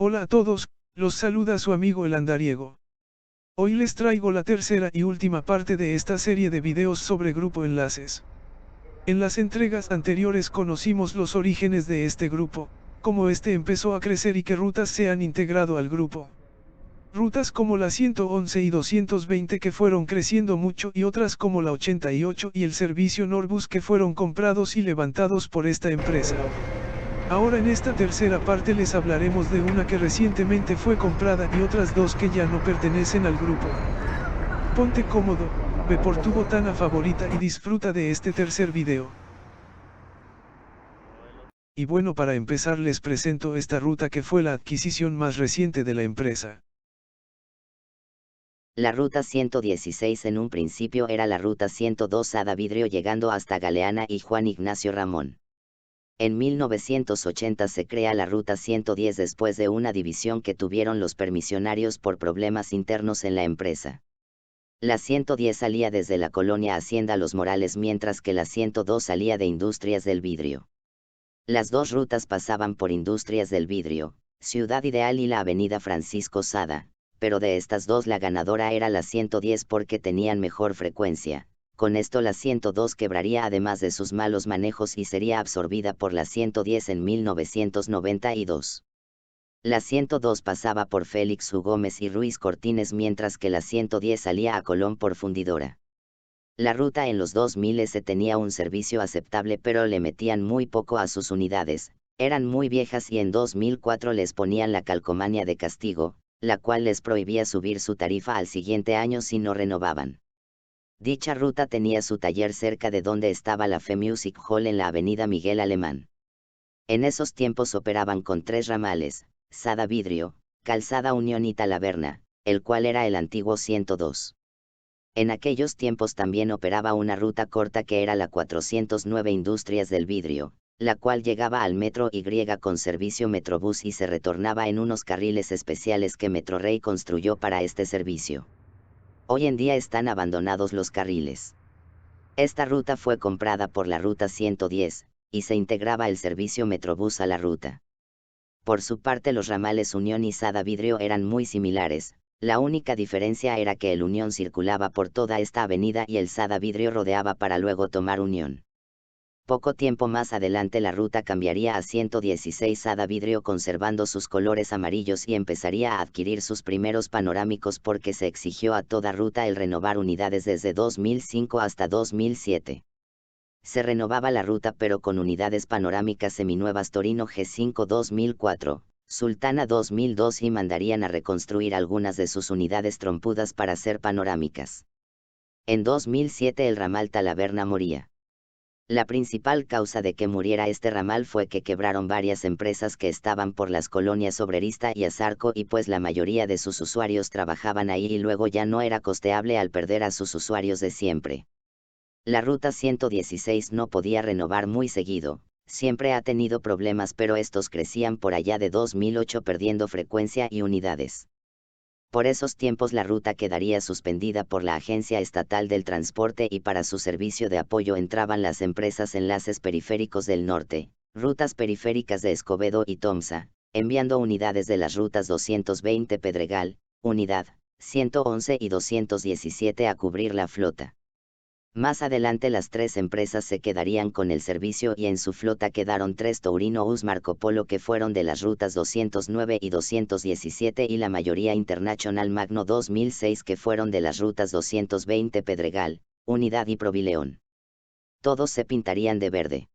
Hola a todos, los saluda su amigo el andariego. Hoy les traigo la tercera y última parte de esta serie de videos sobre Grupo Enlaces. En las entregas anteriores conocimos los orígenes de este grupo, cómo este empezó a crecer y qué rutas se han integrado al grupo. Rutas como la 111 y 220 que fueron creciendo mucho y otras como la 88 y el servicio Norbus que fueron comprados y levantados por esta empresa. Ahora en esta tercera parte les hablaremos de una que recientemente fue comprada y otras dos que ya no pertenecen al grupo. Ponte cómodo, ve por tu botana favorita y disfruta de este tercer video. Y bueno, para empezar les presento esta ruta que fue la adquisición más reciente de la empresa. La ruta 116 en un principio era la ruta 102 Ada Vidrio llegando hasta Galeana y Juan Ignacio Ramón. En 1980 se crea la ruta 110 después de una división que tuvieron los permisionarios por problemas internos en la empresa. La 110 salía desde la colonia Hacienda Los Morales mientras que la 102 salía de Industrias del Vidrio. Las dos rutas pasaban por Industrias del Vidrio, Ciudad Ideal y la avenida Francisco Sada, pero de estas dos la ganadora era la 110 porque tenían mejor frecuencia. Con esto la 102 quebraría además de sus malos manejos y sería absorbida por la 110 en 1992. La 102 pasaba por Félix U. Gómez y Ruiz Cortines mientras que la 110 salía a Colón por Fundidora. La ruta en los 2000 se tenía un servicio aceptable pero le metían muy poco a sus unidades, eran muy viejas y en 2004 les ponían la calcomanía de castigo, la cual les prohibía subir su tarifa al siguiente año si no renovaban. Dicha ruta tenía su taller cerca de donde estaba la Fe Music Hall en la avenida Miguel Alemán. En esos tiempos operaban con 3 ramales, Sada Vidrio, Calzada Unión y Talaverna, el cual era el antiguo 102. En aquellos tiempos también operaba una ruta corta que era la 409 Industrias del Vidrio, la cual llegaba al Metro Y con servicio Metrobús y se retornaba en unos carriles especiales que Metrorrey construyó para este servicio. Hoy en día están abandonados los carriles. Esta ruta fue comprada por la ruta 110, y se integraba el servicio Metrobús a la ruta. Por su parte los ramales Unión y Sada Vidrio eran muy similares, la única diferencia era que el Unión circulaba por toda esta avenida y el Sada Vidrio rodeaba para luego tomar Unión. Poco tiempo más adelante la ruta cambiaría a 116 Sada Vidrio conservando sus colores amarillos y empezaría a adquirir sus primeros panorámicos porque se exigió a toda ruta el renovar unidades desde 2005 hasta 2007. Se renovaba la ruta pero con unidades panorámicas seminuevas Torino G5 2004, Sultana 2002 y mandarían a reconstruir algunas de sus unidades trompudas para ser panorámicas. En 2007 el ramal Talaverna moría. La principal causa de que muriera este ramal fue que quebraron varias empresas que estaban por las colonias Obrerista y Azarco y pues la mayoría de sus usuarios trabajaban ahí y luego ya no era costeable al perder a sus usuarios de siempre. La ruta 116 no podía renovar muy seguido, siempre ha tenido problemas pero estos crecían por allá de 2008 perdiendo frecuencia y unidades. Por esos tiempos la ruta quedaría suspendida por la Agencia Estatal del Transporte y para su servicio de apoyo entraban las empresas Enlaces Periféricos del Norte, Rutas Periféricas de Escobedo y Tomsa, enviando unidades de las rutas 220 Pedregal, Unidad, 111 y 217 a cubrir la flota. Más adelante las 3 empresas se quedarían con el servicio y en su flota quedaron 3 Taurino US Marco Polo que fueron de las rutas 209 y 217 y la mayoría International Magno 2006 que fueron de las rutas 220 Pedregal, Unidad y Provileón. Todos se pintarían de verde.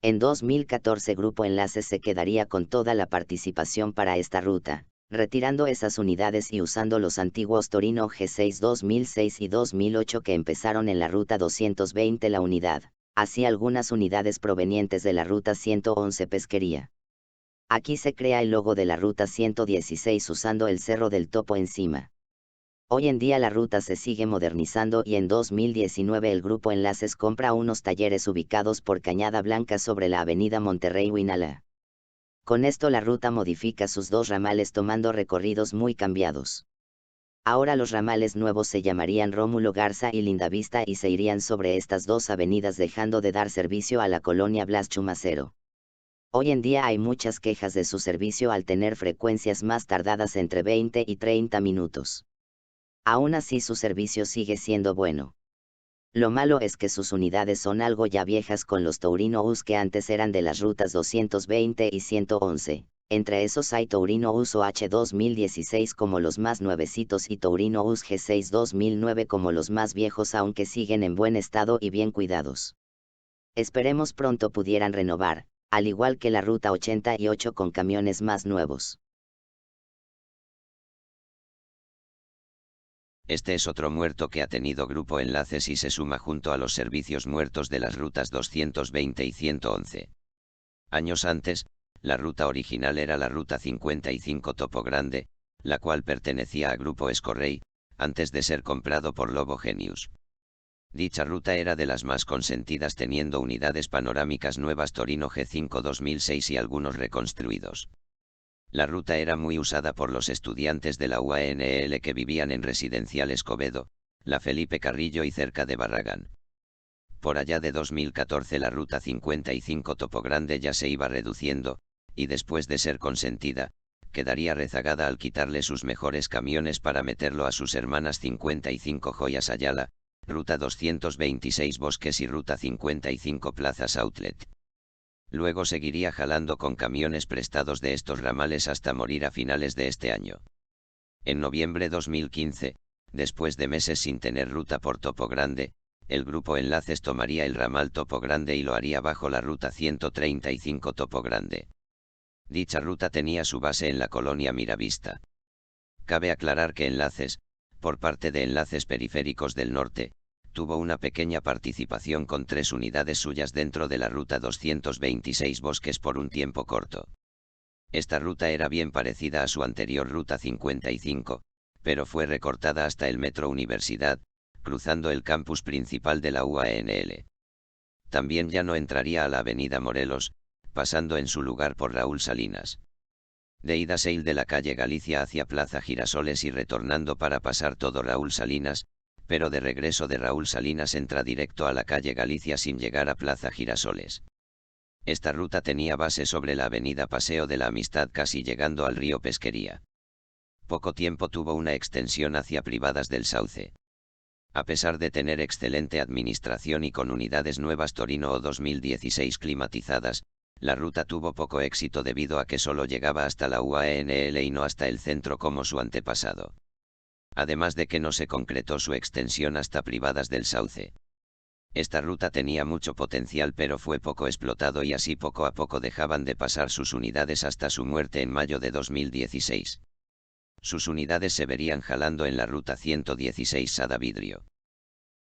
En 2014 Grupo Enlaces se quedaría con toda la participación para esta ruta, retirando esas unidades y usando los antiguos Torino G6 2006 y 2008 que empezaron en la ruta 220 la unidad, así algunas unidades provenientes de la ruta 111 Pesquería. Aquí se crea el logo de la ruta 116 usando el Cerro del Topo encima. Hoy en día la ruta se sigue modernizando y en 2019 el Grupo Enlaces compra unos talleres ubicados por Cañada Blanca sobre la avenida Monterrey-Huinala. Con esto la ruta modifica sus 2 ramales tomando recorridos muy cambiados. Ahora los ramales nuevos se llamarían Rómulo Garza y Lindavista y se irían sobre estas 2 avenidas dejando de dar servicio a la colonia Blas Chumacero. Hoy en día hay muchas quejas de su servicio al tener frecuencias más tardadas entre 20 y 30 minutos. Aún así su servicio sigue siendo bueno. Lo malo es que sus unidades son algo ya viejas con los Taurino US que antes eran de las rutas 220 y 111. Entre esos hay Taurino US OH 2016 como los más nuevecitos y Taurino US G6 2009 como los más viejos, aunque siguen en buen estado y bien cuidados. Esperemos pronto pudieran renovar, al igual que la ruta 88 con camiones más nuevos. Este es otro muerto que ha tenido Grupo Enlaces y se suma junto a los servicios muertos de las rutas 220 y 111. Años antes, la ruta original era la ruta 55 Topo Grande, la cual pertenecía a Grupo Escorrey, antes de ser comprado por Lobo Genius. Dicha ruta era de las más consentidas, teniendo unidades panorámicas nuevas Torino G5 2006 y algunos reconstruidos. La ruta era muy usada por los estudiantes de la UANL que vivían en Residencial Escobedo, la Felipe Carrillo y cerca de Barragán. Por allá de 2014 la ruta 55 Topo Grande ya se iba reduciendo, y después de ser consentida, quedaría rezagada al quitarle sus mejores camiones para meterlo a sus hermanas 55 Joyas Ayala, ruta 226 Bosques y ruta 55 Plazas Outlet. Luego seguiría jalando con camiones prestados de estos ramales hasta morir a finales de este año. En noviembre 2015, después de meses sin tener ruta por Topo Grande, el Grupo Enlaces tomaría el ramal Topo Grande y lo haría bajo la ruta 135 Topo Grande. Dicha ruta tenía su base en la colonia Miravista. Cabe aclarar que Enlaces, por parte de Enlaces Periféricos del Norte, tuvo una pequeña participación con 3 unidades suyas dentro de la ruta 226 Bosques por un tiempo corto. Esta ruta era bien parecida a su anterior ruta 55, pero fue recortada hasta el Metro Universidad, cruzando el campus principal de la UANL. También ya no entraría a la avenida Morelos, pasando en su lugar por Raúl Salinas. De ida se de la calle Galicia hacia Plaza Girasoles y retornando para pasar todo Raúl Salinas, pero de regreso de Raúl Salinas entra directo a la calle Galicia sin llegar a Plaza Girasoles. Esta ruta tenía base sobre la avenida Paseo de la Amistad casi llegando al río Pesquería. Poco tiempo tuvo una extensión hacia Privadas del Sauce. A pesar de tener excelente administración y con unidades nuevas Torino 2016 climatizadas, la ruta tuvo poco éxito debido a que solo llegaba hasta la UANL y no hasta el centro como su antepasado. Además de que no se concretó su extensión hasta Privadas del Sauce. Esta ruta tenía mucho potencial pero fue poco explotado y así poco a poco dejaban de pasar sus unidades hasta su muerte en mayo de 2016. Sus unidades se verían jalando en la ruta 116 Sada-Vidrio.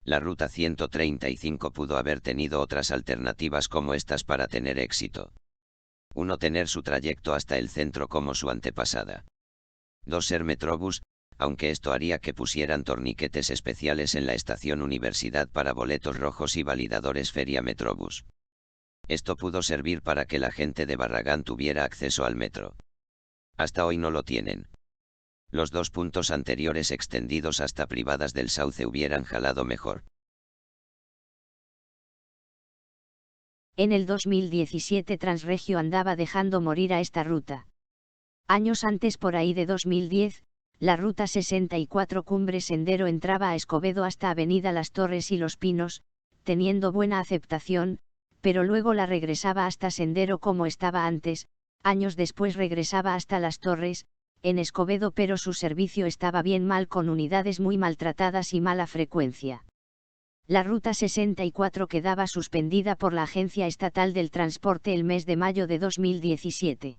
La ruta 135 pudo haber tenido otras alternativas como estas para tener éxito. 1. Tener su trayecto hasta el centro como su antepasada. 2. Ser Metrobús, aunque esto haría que pusieran torniquetes especiales en la estación Universidad para boletos rojos y validadores Feria Metrobús. Esto pudo servir para que la gente de Barragán tuviera acceso al metro. Hasta hoy no lo tienen. Los 2 puntos anteriores extendidos hasta Privadas del Sauce hubieran jalado mejor. En el 2017 Transregio andaba dejando morir a esta ruta. Años antes, por ahí de 2010, la ruta 64 Cumbre Sendero entraba a Escobedo hasta Avenida Las Torres y Los Pinos, teniendo buena aceptación, pero luego la regresaba hasta Sendero como estaba antes, años después regresaba hasta Las Torres, en Escobedo, pero su servicio estaba bien mal con unidades muy maltratadas y mala frecuencia. La ruta 64 quedaba suspendida por la Agencia Estatal del Transporte el mes de mayo de 2017.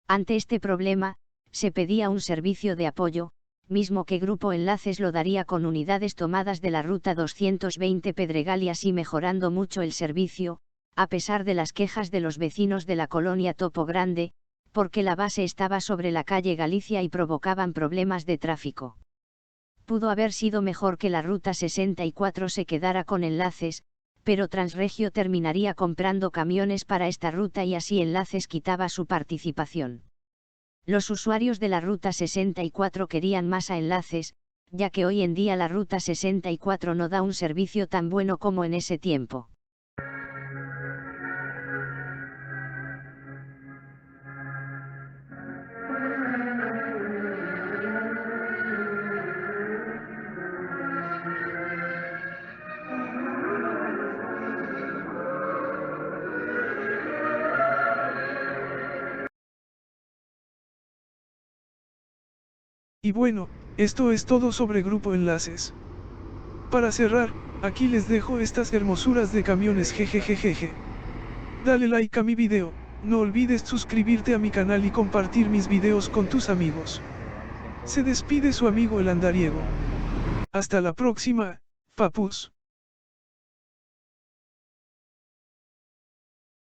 Ante este problema, se pedía un servicio de apoyo, mismo que Grupo Enlaces lo daría con unidades tomadas de la ruta 220 Pedregal y así mejorando mucho el servicio, a pesar de las quejas de los vecinos de la colonia Topo Grande, porque la base estaba sobre la calle Galicia y provocaban problemas de tráfico. Pudo haber sido mejor que la ruta 64 se quedara con Enlaces, pero Transregio terminaría comprando camiones para esta ruta y así Enlaces quitaba su participación. Los usuarios de la ruta 64 querían más a Enlaces, ya que hoy en día la ruta 64 no da un servicio tan bueno como en ese tiempo. Y bueno, esto es todo sobre Grupo Enlaces. Para cerrar, aquí les dejo estas hermosuras de camiones jejejejeje. Dale like a mi video, no olvides suscribirte a mi canal y compartir mis videos con tus amigos. Se despide su amigo el andariego. Hasta la próxima, papus.